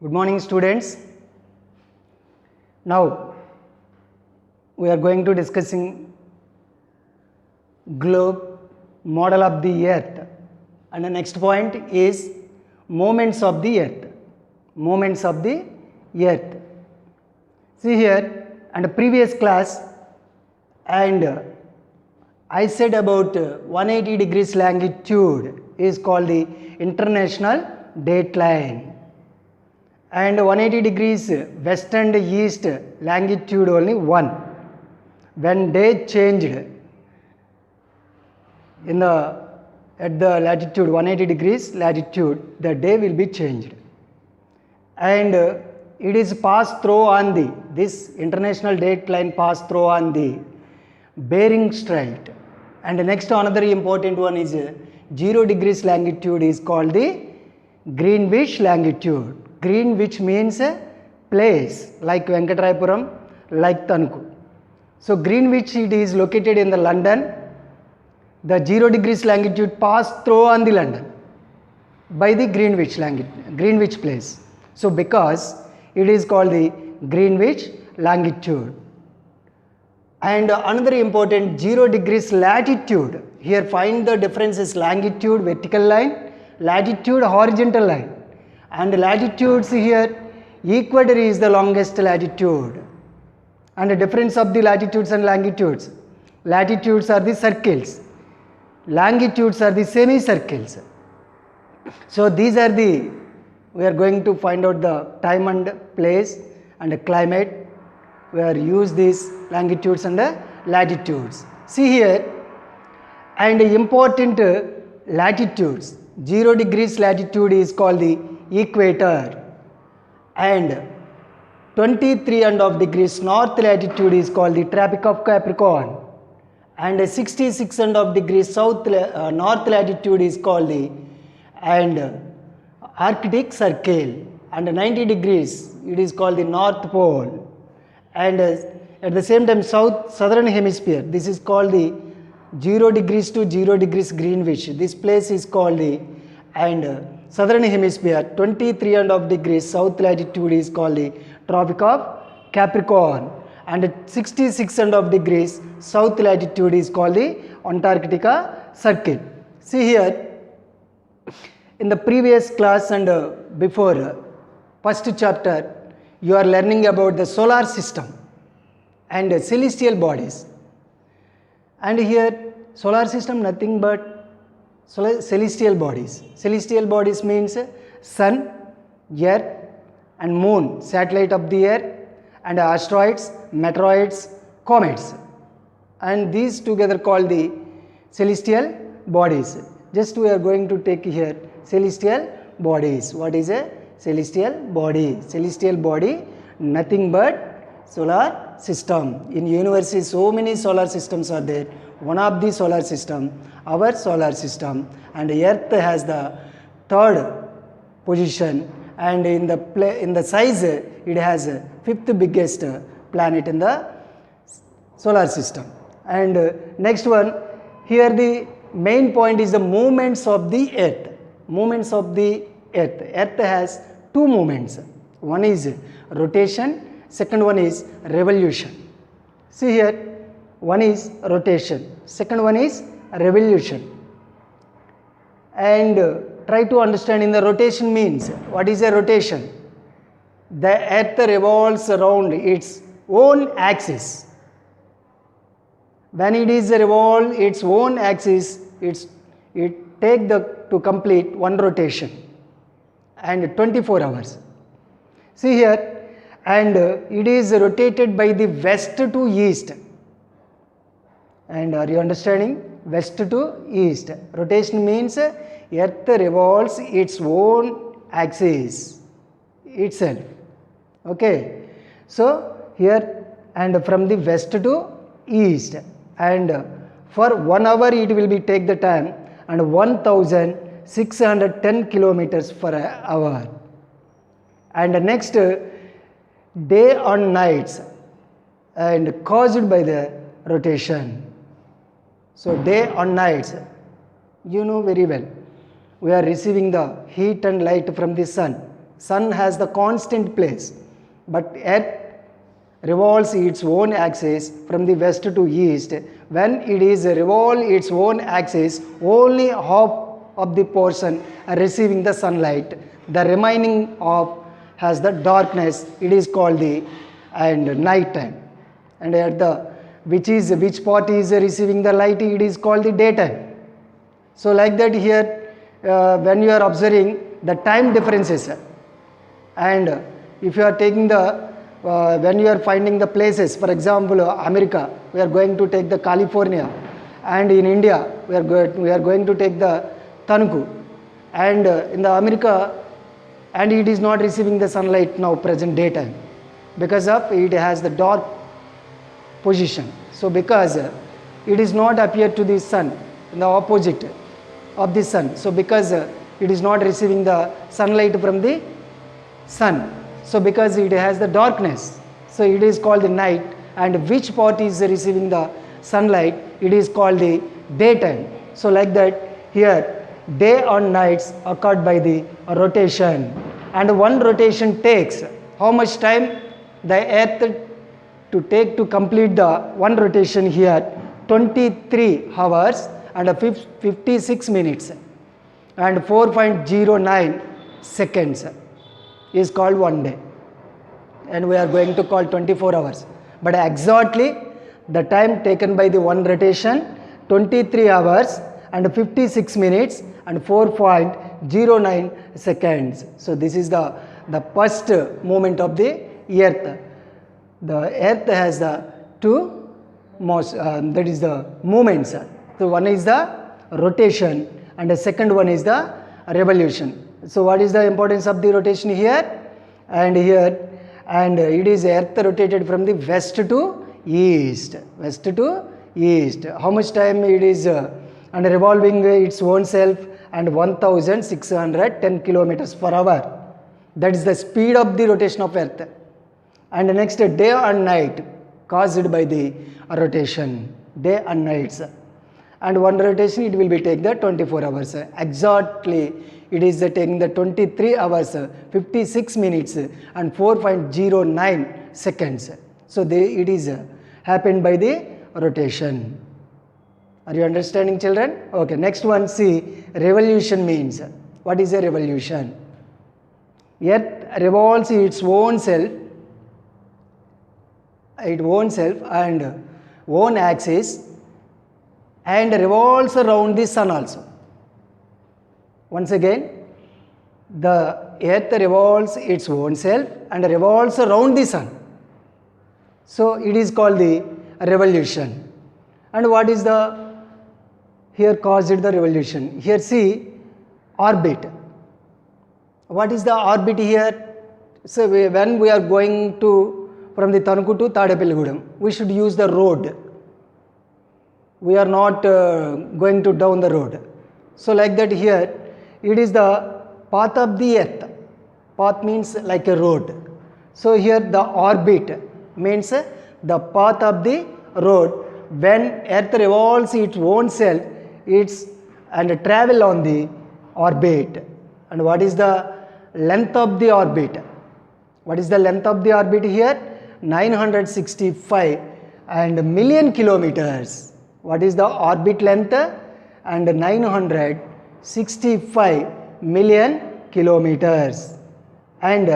Good morning, students. Now we are going to discussing globe, model of the earth, and the next point is movements of the earth. Movements of the earth. See here, and the previous class, and I said about 180 degrees longitude is called the international dateline, and 180 degrees west and east longitude only one. When day changed in the at the latitude 180 degrees latitude, the day will be changed, and it is passed through on the this international dateline passed through on the Bering Strait. And next another important one is 0 degrees longitude is called the Greenwich longitude. Greenwich means a place like Venkatarayapuram, like Tanuku. So Greenwich, it is located in the London. The 0 degrees longitude passed through on the London by the Greenwich place. So because it is called the Greenwich longitude. And another important 0 degrees latitude. Here find the differences: longitude vertical line, latitude horizontal line. And latitudes here, equator is the longest latitude. And the difference of the latitudes and longitudes: latitudes are the circles, longitudes are the semicircles. So these are the, we are going to find out the time and place and the climate. We are use these longitudes and latitudes. See here, and important latitudes: 0 degrees latitude is called the equator, and 23.5 degrees north latitude is called the Tropic of Capricorn, and 66.5 degrees south north latitude is called the Arctic Circle, and 90 degrees it is called the North Pole. And at the same time southern hemisphere, this is called the 0 degrees to 0 degrees Greenwich. This place is called the, and southern hemisphere 23.5 degrees south latitude is called the Tropic of Capricorn, and 66.5 degrees south latitude is called the Antarctica Circle. See here, in the previous class and before first chapter, you are learning about the solar system and celestial bodies. And here solar system nothing but celestial bodies. Celestial bodies means sun, earth and moon, satellite of the earth, and asteroids, meteoroids, comets, and these together called the celestial bodies. Just we are going to take here celestial bodies. What is a celestial body? Celestial body nothing but solar system. In universe so many solar systems are there. One of the solar system, our solar system, and earth has the third position, and in the size it has fifth biggest planet in the solar system. And next one, here the main point is the movements of the earth. Movements of the earth. Earth has two movements. One is rotation, second one is revolution. See here, one is rotation, second one is revolution. And try to understand in the rotation means, what is a rotation? The earth revolves around its own axis. When it is revolve its own axis, it take to complete one rotation and 24 hours. See here, and it is rotated by the west to east. And are you understanding? West to east. Rotation means earth revolves its own axis itself. Okay. So here, and from the west to east, and for 1 hour it will be take the time, and 1610 kilometers per hour. And next, day and nights, and caused by the rotation. So day and nights, you know very well, we are receiving the heat and light from the sun. sun has the constant place, but earth revolves its own axis from the west to east. When it is revolve its own axis, only half of the portion are receiving the sunlight. The remaining half has the darkness. It is called the night time. And at the which part is receiving the light? It is called the daytime. So like that here, when you are observing the time differences, and if you are taking the when you are finding the places, for example, America, we are going to take the California, and in India, we are going to take the Tanku, and in the America, and it is not receiving the sunlight now present daytime, because of it has the dark position. So because it is not appear to the sun in the opposite of the sun, so because it is not receiving the sunlight from the sun, so because it has the darkness, so it is called the night. And which part is receiving the sunlight? It is called the daytime. So like that here, day and nights occurred by the rotation, and one rotation takes how much time? The earth to take to complete the one rotation here, 23 hours and 56 minutes and 4.09 seconds is called one day, and we are going to call 24 hours. But exactly the time taken by the one rotation, 23 hours and 56 minutes and 4.09 seconds. So this is the first movement of the earth. The earth has the two most, that is the movements. So one is the rotation and the second one is the revolution. So what is the importance of the rotation here? And here, and it is earth rotated from the west to east. West to east. How much time it is and revolving its own self, and 1610 kilometers per hour. That is the speed of the rotation of earth. And the next day and night caused by the rotation. Day and nights. And one rotation it will be take the 24 hours. Exactly it is taking the 23 hours, 56 minutes and 4.09 seconds. So it is happened by the rotation. Are you understanding, children? Okay, next one, see, revolution means. What is a revolution? Earth revolves its own self and own axis, and revolves around the sun also. Once again, the earth revolves its own self and revolves around the sun. So it is called the revolution. And what is the here caused the revolution? Here see, orbit. What is the orbit here? So when we are going to from the Tanuku to Tadepalligudem, we should use the road. We are not going to down the road. So like that here, it is the path of the earth. Path means like a road. So here the orbit means the path of the road. When earth revolves its own self, it's and travel on the orbit. And what is the length of the orbit? What is the length of the orbit here? 965 and million kilometers. What is the orbit length? And 965 million kilometers. And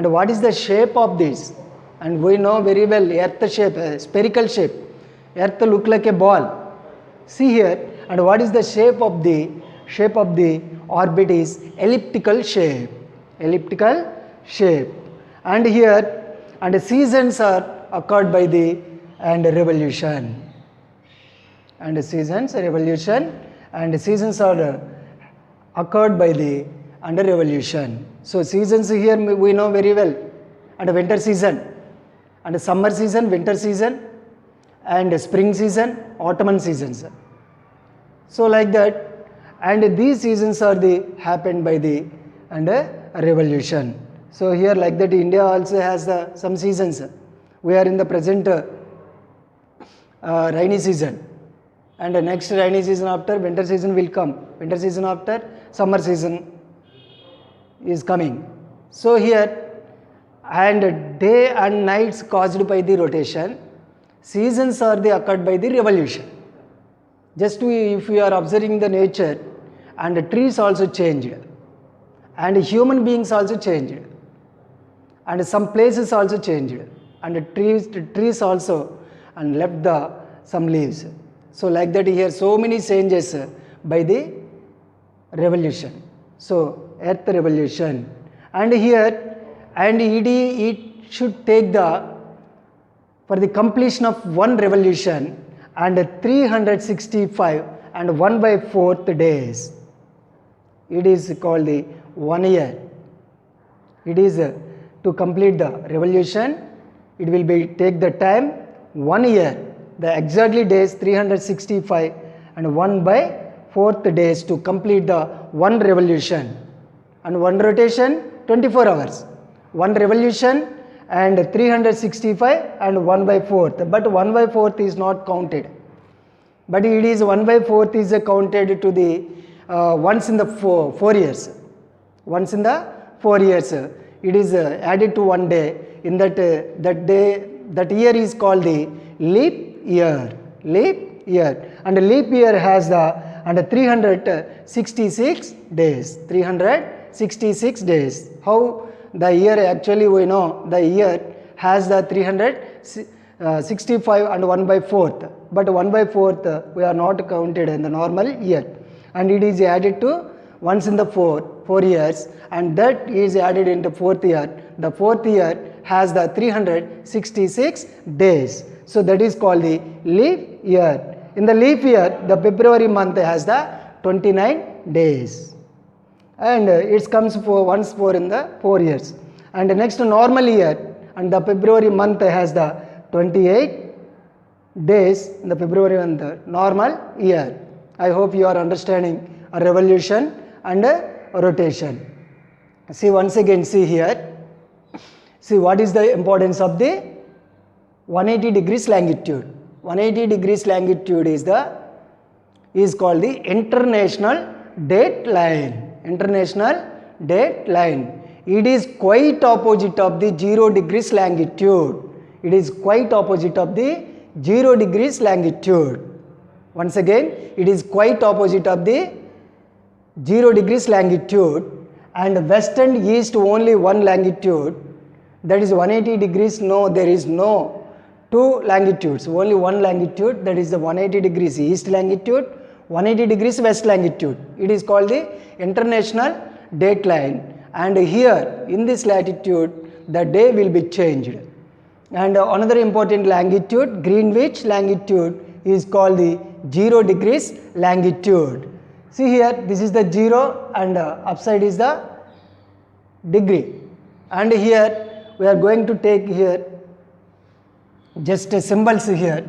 what is the shape of this? And we know very well earth shape, spherical shape. Earth look like a ball. See here. And what is the shape of the orbit is elliptical shape. Elliptical shape. And here, and the seasons are occurred by the revolution. And the seasons revolution, and the seasons are occurred by the revolution. So seasons here we know very well. And winter season, and summer season, winter season, and spring season, autumn seasons. So like that, and these seasons are happened by the revolution. So here like that, India also has some seasons. We are in the present rainy season, and the next rainy season after winter season will come. Winter season after summer season is coming. So here, and day and nights caused by the rotation, seasons are the occurred by the revolution. Just if we are observing the nature, and the trees also changed, and human beings also changed, and some places also changed, and the trees also and left some leaves. So like that here so many changes by the revolution. So earth revolution, and here and it should take for the completion of one revolution and 365 and 1/4 days. It is called the 1 year. It is to complete the revolution, it will be take the time 1 year. The exactly days 365 and 1/4 days to complete the one revolution, and one rotation 24 hours. One revolution and 365 and 1/4, but 1/4 is not counted, but it is 1/4 is counted to the once in the 4 years. Once in the 4 years it is added to 1 day. In that that year is called the leap year. Leap year, and leap year has the 366 days. 366 days. How the year actually, we know the year has the 365 and 1/4, but 1/4 we are not counted in the normal year, and it is added to once in the 4 years, and that is added into 4th year. The 4th year has the 366 days. So that is called the leap year. In the leap year, the February month has the 29 days, and it comes for once in the 4 years. And the next normal year, and the February month has the 28 days in the February month, normal year. I hope you are understanding a revolution and a rotation. See, once again, see here. See what is the importance of the 180 degrees longitude. 180 degrees longitude is called the international date line. International date line. It is quite opposite of the 0 degrees longitude. It is quite opposite of the 0 degrees longitude. Once again, it is quite opposite of the 0 degrees longitude, and west and east only one longitude, that is 180 degrees. No, there is no two longitudes, only one longitude, that is the 180 degrees east longitude, 180 degrees west longitude. It is called the international date line, and here in this latitude the day will be changed. And another important longitude, Greenwich longitude, is called the 0 degrees longitude. See here, this is the 0 and upside is the degree, and here we are going to take here just symbols here.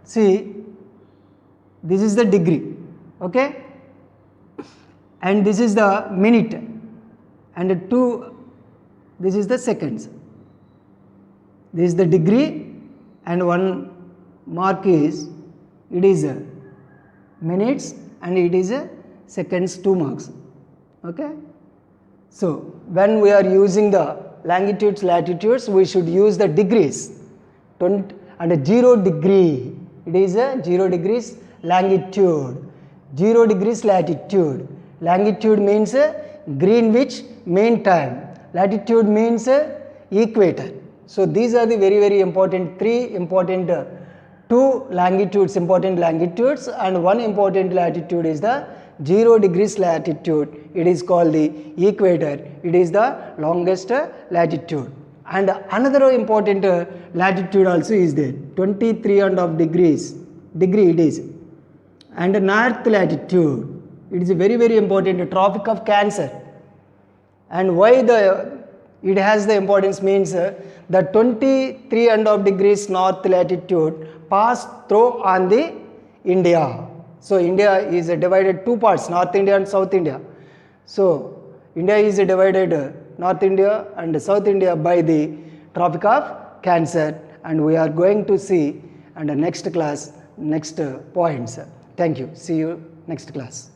See, this is the degree, okay, and this is the minute, and this is the seconds. This is the degree, and one mark is, it is minutes, and it is seconds, 2 marks, okay. So when we are using the longitudes, latitudes, we should use the degrees. 20 and 0 degree, it is a 0 degrees longitude, 0 degrees latitude. Longitude means Greenwich mean time, latitude means equator. So these are the very important, 3 important 2 longitudes, important longitudes, and 1 important latitude is the 0 degrees latitude. It is called the equator. It is the longest latitude. And another important latitude also is there, 23.5 degrees degree it is. And north latitude, it is a very important, Tropic of Cancer. And why it has the importance means the 23.5 degrees north latitude pass through on the India. So India is divided 2 parts, North India and South India. So India is divided North India and South India by the Tropic of Cancer, and we are going to see and next class next points. Thank you. See you next class.